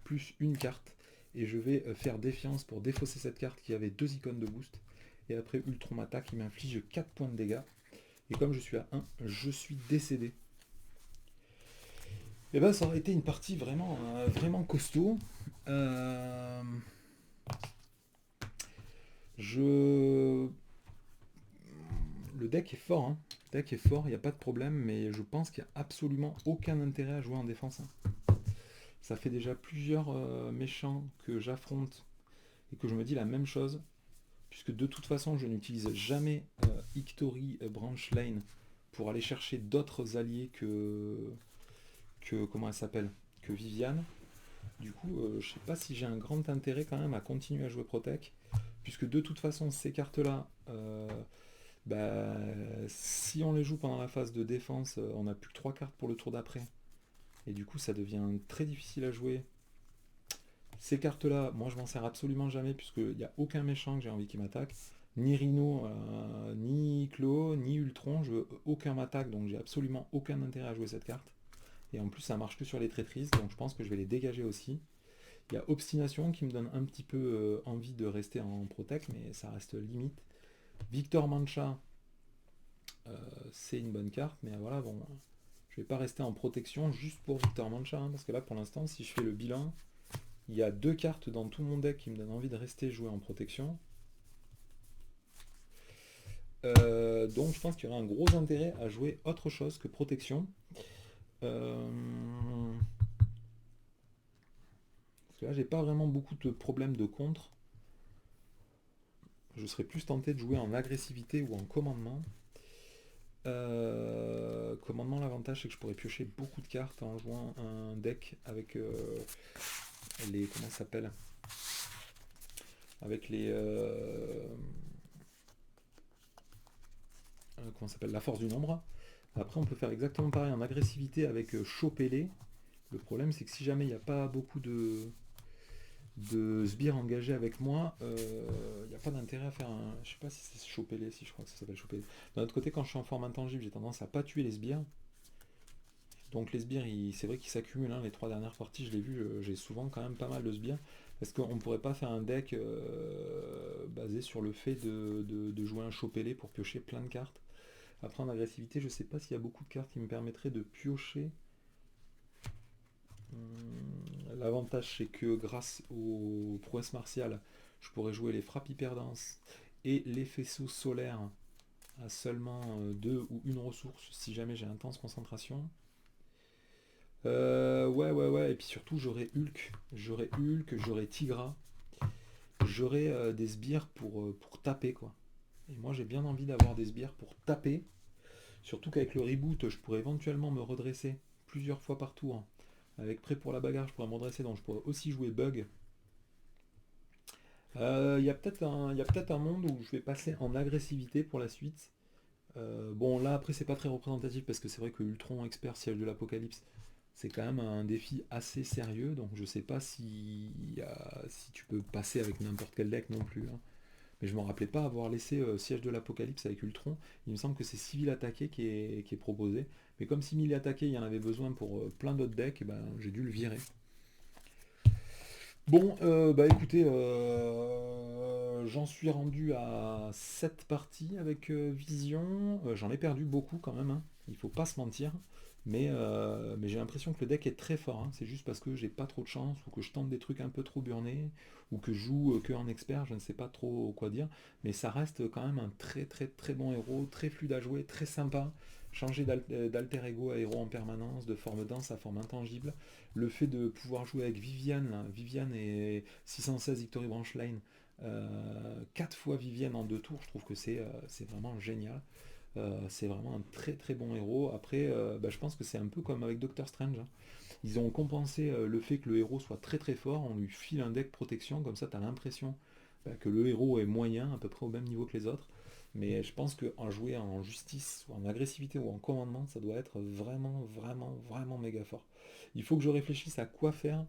plus une carte. Et je vais faire défiance pour défausser cette carte qui avait 2 icônes de boost. Et après, Ultron m'attaque, il m'inflige 4 points de dégâts. Et comme je suis à 1, je suis décédé. Et ben ça aurait été une partie vraiment, vraiment costaud. Le deck est fort, hein. Le deck est fort, il n'y a pas de problème, mais je pense qu'il n'y a absolument aucun intérêt à jouer en défense. Hein. Ça fait déjà plusieurs méchants que j'affronte et que je me dis la même chose, puisque de toute façon je n'utilise jamais Ictory Branch Lane pour aller chercher d'autres alliés que comment elle s'appelle, que Viviane. Du coup, je sais pas si j'ai un grand intérêt quand même à continuer à jouer Protect, puisque de toute façon ces cartes-là, si on les joue pendant la phase de défense, on n'a plus que 3 cartes pour le tour d'après. Et du coup, ça devient très difficile à jouer. Ces cartes-là, moi je m'en sers absolument jamais, puisqu'il n'y a aucun méchant que j'ai envie qui m'attaque. Ni Rhino, ni Clo, ni Ultron, je veux aucun m'attaque, donc j'ai absolument aucun intérêt à jouer cette carte. Et en plus ça marche que sur les traîtrises, donc je pense que je vais les dégager aussi. Il y a Obstination qui me donne un petit peu envie de rester en Protect, mais ça reste limite. Victor Mancha, c'est une bonne carte, mais voilà, bon, je vais pas rester en protection juste pour Victor Mancha, hein, parce que là pour l'instant, si je fais le bilan, il y a 2 cartes dans tout mon deck qui me donnent envie de rester jouer en protection. Donc je pense qu'il y aura un gros intérêt à jouer autre chose que protection. Parce que là j'ai pas vraiment beaucoup de problèmes de contre. Je serais plus tenté de jouer en agressivité ou en commandement. Commandement, l'avantage c'est que je pourrais piocher beaucoup de cartes en jouant un deck avec les... comment ça s'appelle, avec les... comment ça s'appelle, la force du nombre. Après on peut faire exactement pareil en agressivité avec Chopelé. Le problème c'est que si jamais il n'y a pas beaucoup de sbires engagés avec moi, il n'y a pas d'intérêt à faire un... Je sais pas si c'est Chopelé, si je crois que ça s'appelle Chopelé. D'un autre côté, quand je suis en forme intangible, j'ai tendance à pas tuer les sbires. Donc les sbires, c'est vrai qu'ils s'accumulent, hein. Les 3 dernières parties, je l'ai vu, j'ai souvent quand même pas mal de sbires. Est-ce qu'on pourrait pas faire un deck basé sur le fait de jouer un Chopelé pour piocher plein de cartes? Après en agressivité, je sais pas s'il y a beaucoup de cartes qui me permettraient de piocher. L'avantage c'est que grâce aux prouesses martiales, je pourrais jouer les frappes hyper denses et les faisceaux solaires à seulement 2 ou une ressource si jamais j'ai intense concentration. Ouais, et puis surtout j'aurai Tigra, j'aurai des sbires pour taper quoi. Et moi j'ai bien envie d'avoir des sbires pour taper, surtout qu'avec le reboot je pourrais éventuellement me redresser plusieurs fois par tour. Avec prêt pour la bagarre je pourrais me redresser, donc je pourrais aussi jouer bug. Il y a peut-être un monde où je vais passer en agressivité pour la suite. Bon là après c'est pas très représentatif parce que c'est vrai que Ultron Expert Siège de l'Apocalypse c'est quand même un défi assez sérieux, donc je sais pas si tu peux passer avec n'importe quel deck non plus, hein. Mais je me rappelais pas avoir laissé Siège de l'Apocalypse avec Ultron. Il me semble que c'est Civil Attaqué qui est proposé. Mais comme Civil Attaqué, il y en avait besoin pour plein d'autres decks, et ben, j'ai dû le virer. Bon, bah écoutez, j'en suis rendu à 7 parties avec Vision. J'en ai perdu beaucoup quand même, hein. Il faut pas se mentir. Mais j'ai l'impression que le deck est très fort, hein. C'est juste parce que j'ai pas trop de chance, ou que je tente des trucs un peu trop burnés, ou que je joue que en expert, je ne sais pas trop quoi dire. Mais ça reste quand même un très très très bon héros, très fluide à jouer, très sympa. Changer d'alter ego à héros en permanence, de forme dense à forme intangible. Le fait de pouvoir jouer avec Viviane, là, Viviane et 616 Victory Branch Line, 4 fois Viviane en 2 tours, je trouve que c'est vraiment génial. C'est vraiment un très très bon héros. Après, bah, je pense que c'est un peu comme avec Doctor Strange, hein. Ils ont compensé le fait que le héros soit très très fort, on lui file un deck protection, comme ça tu as l'impression bah, que le héros est moyen, à peu près au même niveau que les autres. Mais je pense qu'en jouer en justice, ou en agressivité, ou en commandement, ça doit être vraiment, vraiment, vraiment méga fort. Il faut que je réfléchisse à quoi faire,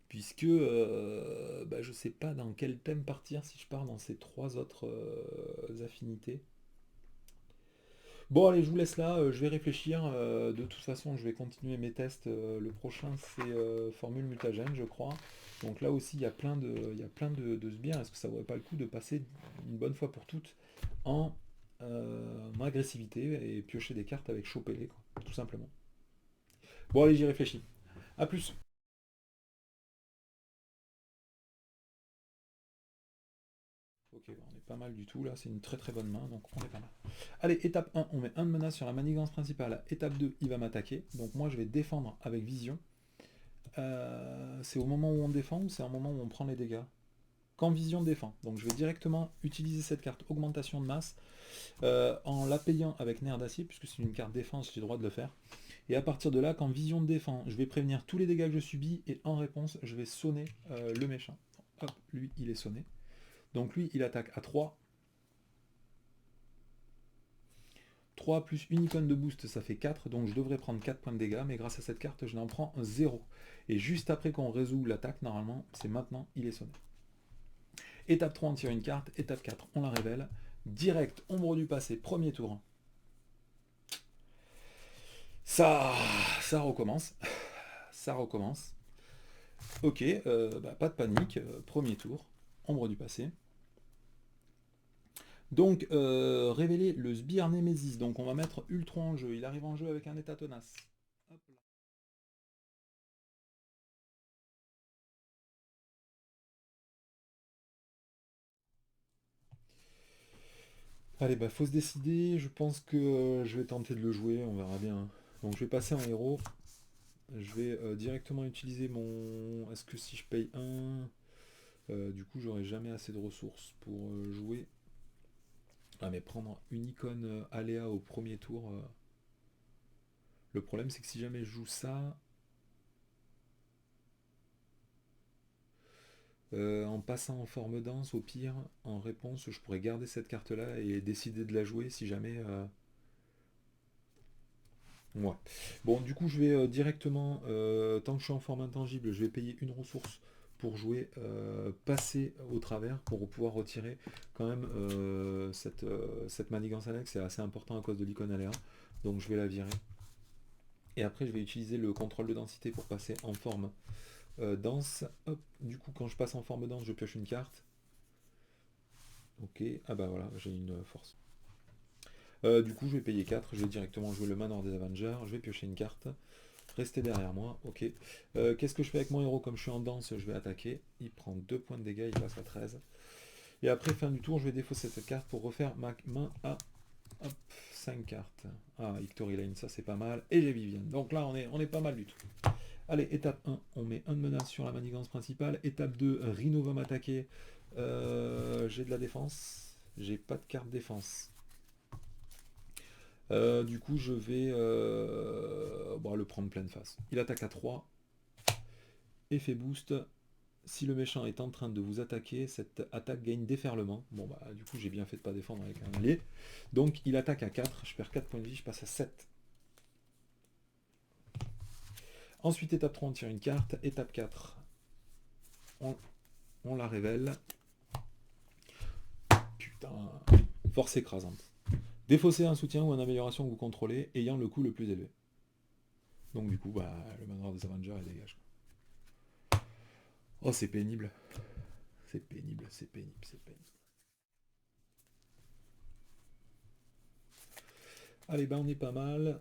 puisque bah, je sais pas dans quel thème partir si je pars dans ces 3 autres affinités. Bon, allez, je vous laisse là, je vais réfléchir. De toute façon, je vais continuer mes tests. Le prochain, c'est Formule Mutagène, je crois. Donc là aussi, il y a plein de sbires. Est-ce que ça vaudrait pas le coup de passer une bonne fois pour toutes en agressivité et piocher des cartes avec Chopelé, quoi, tout simplement. Bon, allez, j'y réfléchis. A plus. Ok, bah, on est pas mal du tout là, c'est une très très bonne main, donc on est pas mal. Allez, étape 1, on met un de menace sur la manigance principale. Étape 2, il va m'attaquer. Donc moi je vais défendre avec vision. C'est au moment où on défend ou c'est au moment où on prend les dégâts? Quand vision défend. Donc je vais directement utiliser cette carte augmentation de masse en la payant avec nerf d'acier, puisque c'est une carte défense, j'ai le droit de le faire. Et à partir de là, quand vision défend, je vais prévenir tous les dégâts que je subis et en réponse, je vais sonner le méchant. Hop, lui il est sonné. Donc lui il attaque à 3. 3 plus une icône de boost, ça fait 4, donc je devrais prendre 4 points de dégâts, mais grâce à cette carte, je n'en prends 0. Et juste après qu'on résout l'attaque, normalement, c'est maintenant, il est sonné. Étape 3, on tire une carte. Étape 4, on la révèle. Direct, ombre du passé, premier tour. Ça recommence. Ça recommence. Ok, pas de panique. Premier tour, ombre du passé. Donc, révéler le sbire Némésis. Donc, on va mettre Ultron en jeu. Il arrive en jeu avec un état tenace. Hop là. Allez, faut se décider. Je pense que je vais tenter de le jouer. On verra bien. Donc, je vais passer en héros. Je vais directement utiliser mon... Est-ce que si je paye un... du coup, j'aurai jamais assez de ressources pour jouer. Ah, mais prendre une icône aléa au premier tour... Le problème, c'est que si jamais je joue ça... en passant en forme dense, au pire, en réponse, je pourrais garder cette carte-là et décider de la jouer si jamais... Ouais. Bon, du coup, je vais directement, tant que je suis en forme intangible, je vais payer une ressource pour jouer passer au travers pour pouvoir retirer quand même cette manigance annexe. C'est assez important à cause de l'icône aléa. Donc je vais la virer. Et après, je vais utiliser le contrôle de densité pour passer en forme dense. Hop, du coup, quand je passe en forme dense, je pioche une carte. Ok, ah bah voilà, j'ai une force. Du coup, je vais payer 4, je vais directement jouer le Manor des Avengers, je vais piocher une carte. Restez derrière moi, ok. Qu'est-ce que je fais avec mon héros? Comme je suis en danse, je vais attaquer. Il prend 2 points de dégâts, il passe à 13. Et après, fin du tour, je vais défausser cette carte pour refaire ma main à hop, 5 cartes. Ah, Victory Lane, ça c'est pas mal. Et j'ai Vivienne. Donc là, on est pas mal du tout. Allez, étape 1, on met un de menace sur la manigance principale. Étape 2, Rhino va m'attaquer. J'ai de la défense. J'ai pas de carte défense. Du coup, je vais le prendre pleine face. Il attaque à 3. Effet boost. Si le méchant est en train de vous attaquer, cette attaque gagne déferlement. Bon, du coup, j'ai bien fait de pas défendre avec un allié. Donc, il attaque à 4. Je perds 4 points de vie, je passe à 7. Ensuite, étape 3, on tire une carte. Étape 4, on la révèle. Putain. Force écrasante. Défausser un soutien ou une amélioration que vous contrôlez, ayant le coût le plus élevé. Donc, du coup, le manoir des Avengers, il dégage. Oh, c'est pénible. C'est pénible, c'est pénible, c'est pénible. Allez, on est pas mal.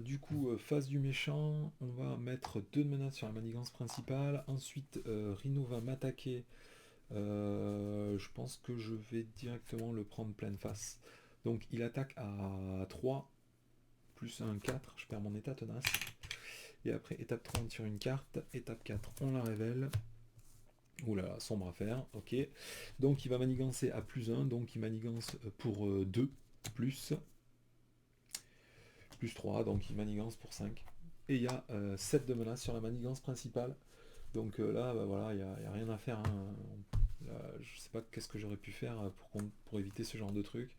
Du coup, face du méchant, on va mettre 2 de menaces sur la manigance principale. Ensuite, Rhino va m'attaquer. Je pense que je vais directement le prendre pleine face. Donc, il attaque à 3, plus 1, 4. Je perds mon état tenace. Et après, étape 3, on tire une carte. Étape 4, on la révèle. Ouh là là, sombre affaire, ok. Donc il va manigancer à plus 1, donc il manigance pour 2, plus 3, donc il manigance pour 5. Et il y a 7 de menace sur la manigance principale. Donc là, voilà, il n'y a rien à faire. Hein. Là, je sais pas qu'est-ce que j'aurais pu faire pour éviter ce genre de truc.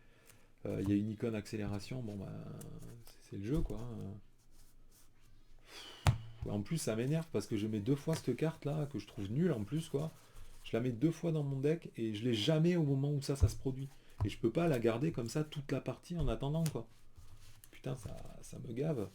Il y a une icône accélération, c'est le jeu quoi. En plus ça m'énerve parce que je mets 2 fois cette carte là, que je trouve nulle en plus quoi. Je la mets 2 fois dans mon deck et je l'ai jamais au moment où ça se produit. Et je peux pas la garder comme ça toute la partie en attendant quoi. Putain, ça me gave.